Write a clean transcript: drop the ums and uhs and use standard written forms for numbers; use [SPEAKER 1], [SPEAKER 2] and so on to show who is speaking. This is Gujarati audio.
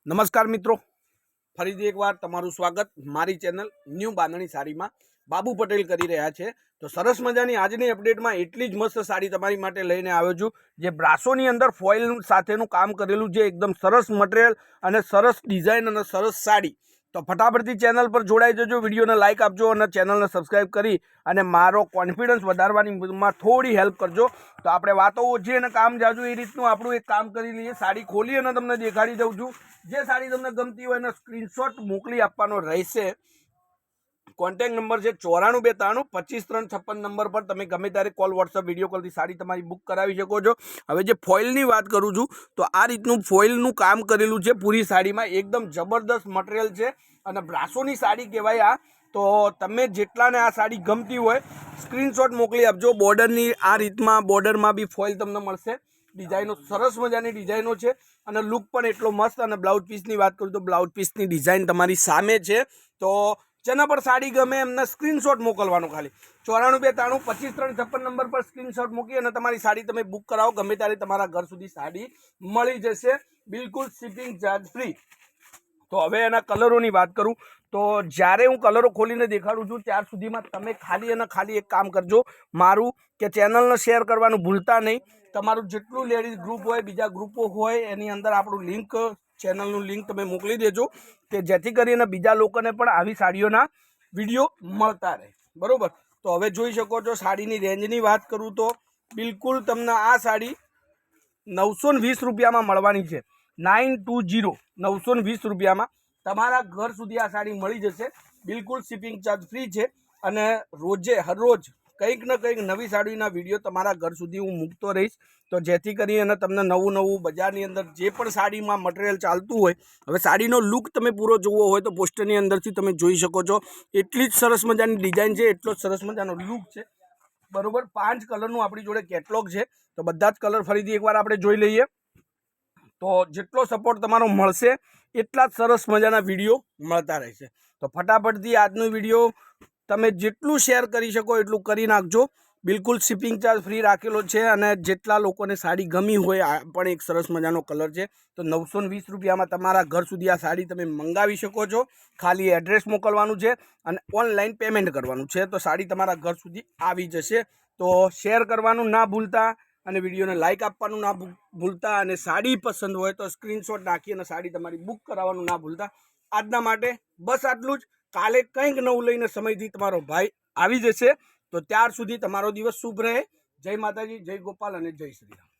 [SPEAKER 1] નમસ્કાર મિત્રો, ફરીથી એકવાર તમારું સ્વાગત મારી ચેનલ ન્યૂ બાંધણી સાડીમાં બાબુ પટેલ કરી રહ્યા છે। તો સરસ મજાની આજની અપડેટમાં એટલી જ મસ્ત સાડી તમારી માટે લઈને આવ્યો છું, જે બ્રાસોની અંદર ફોઇલ સાથેનું કામ કરેલું છે। એકદમ સરસ મટીરિયલ અને સરસ ડિઝાઇન અને સરસ સાડી। તો ફટાફટથી ચેનલ પર જોડાઈ જજો, વિડીયોને લાઇક આપજો અને ચેનલને સબસ્ક્રાઈબ કરી અને મારો કોન્ફિડન્સ વધારવાની થોડી હેલ્પ કરજો। તો આપણે વાતો ઓછી અને કામ જાજુ એ રીતનું આપણું એક કામ કરી લઈએ। સાડી ખોલી અને તમને દેખાડી દઉં છું। જે સાડી તમને ગમતી હોય એનો સ્ક્રીનશોટ મોકલી આપવાનો રહેશે। કોન્ટેક્ટ નંબર છે 9492 25 356 નંબર પર તમે ગમે ત્યારે કોલ વોટ્સઅપ વિડીયો કોલથી સાડી તમારી બુક કરાવી શકો છો। હવે જે ફોઇલની વાત કરું છું તો આ રીતનું ફોઇલનું કામ કરેલું છે પૂરી સાડીમાં, એકદમ જબરદસ્ત મટીરિયલ છે અને બ્રાસોની સાડી કહેવાય આ। તો તમે જેટલાને આ સાડી ગમતી હોય સ્ક્રીનશોટ મોકલી આપજો। બોર્ડરની આ રીતમાં બોર્ડરમાં બી ફોઇલ તમને મળશે, ડિઝાઇનો સરસ મજાની ડિઝાઇનો છે અને લુક પણ એટલો મસ્ત। અને બ્લાઉઝ પીસની વાત કરું તો બ્લાઉઝ પીસની ડિઝાઇન તમારી સામે છે। તો જેના પર સાડી ગમે એમને સ્ક્રીનશોટ મોકલવાનો, ખાલી 9492 25 356 નંબર પર સ્ક્રીનશોટ મૂકી અને તમારી સાડી તમે બુક કરાવો, ગમે ત્યારે તમારા ઘર સુધી સાડી મળી જશે, બિલકુલ શિપિંગ ચાર્જ ફ્રી। તો હવે એના કલરોની વાત કરું તો જ્યારે હું કલરો ખોલીને દેખાડું છું ત્યાર સુધીમાં તમે ખાલી અને ખાલી એક કામ કરજો મારું, કે ચેનલને શેર કરવાનું ભૂલતા નહીં। તમારું જેટલું લેડીઝ ગ્રુપ હોય, બીજા ગ્રુપો હોય, એની અંદર આપણું લિંક, ચેનલનું લિંક તમે મોકલી દેજો, કે જેથી કરીને બીજા લોકોને પણ આવી સાડીઓના વિડીયો મળતા રહે, બરાબર। તો હવે જોઈ શકો છો સાડીની રેન્જની વાત કરું તો બિલકુલ તમને આ સાડી 920 રૂપિયામાં મળવાની છે। 920 920 રૂપિયામાં તમારા ઘર સુધી આ સાડી મળી જશે, બિલકુલ શિપિંગ ચાર્જ ફ્રી છે। અને રોજે હરરોજ કંઈક ને કંઈક નવી સાડીના વિડીયો તમારા ઘર સુધી હું મૂકતો રહીશ, તો જેથી કરીને તમને નવું બજારની અંદર જે પણ સાડીમાં મટીરિયલ ચાલતું હોય, હવે સાડીનો લુક તમે પૂરો જોવો હોય તો પોસ્ટરની અંદરથી તમે જોઈ શકો છો। એટલી જ સરસ મજાની ડિઝાઇન છે, એટલો જ સરસ મજાનો લુક છે, બરોબર। 5 કલરનું આપણી જોડે કેટલોગ છે, તો બધા જ કલર ફરીથી એકવાર આપણે જોઈ લઈએ। તો જેટલો સપોર્ટ તમારો મળશે એટલા જ સરસ મજાના વિડીયો મળતા રહેશે। તો ફટાફટથી આજનો વિડીયો તમે જેટલું શેર કરી શકો એટલું કરી નાખજો, બિલકુલ શિપિંગ ચાર્જ ફ્રી રાખેલો છે। અને જેટલા લોકોને સાડી ગમી હોય, આ પણ એક સરસ મજાનો કલર છે, તો 920 રૂપિયામાં તમારા ઘર સુધી આ સાડી તમે મંગાવી શકો છો। ખાલી એડ્રેસ મોકલવાનું છે અને ઓનલાઈન પેમેન્ટ કરવાનું છે, તો સાડી તમારા ઘર સુધી આવી જશે। તો શેર કરવાનું ના ભૂલતા અને વિડીયોને લાઇક આપવાનું ના ભૂલતા, અને સાડી પસંદ હોય તો સ્ક્રીનશોટ નાખી અને સાડી તમારી બુક કરાવવાનું ના ભૂલતા। આજના માટે બસ આટલું જ। કાલે કંઈક નવું લઈને સમયથી તમારો ભાઈ આવી જશે, તો ત્યાર સુધી તમારો દિવસ શુભ રહે। જય માતાજી, જય ગોપાલ અને જય શ્રી રામ।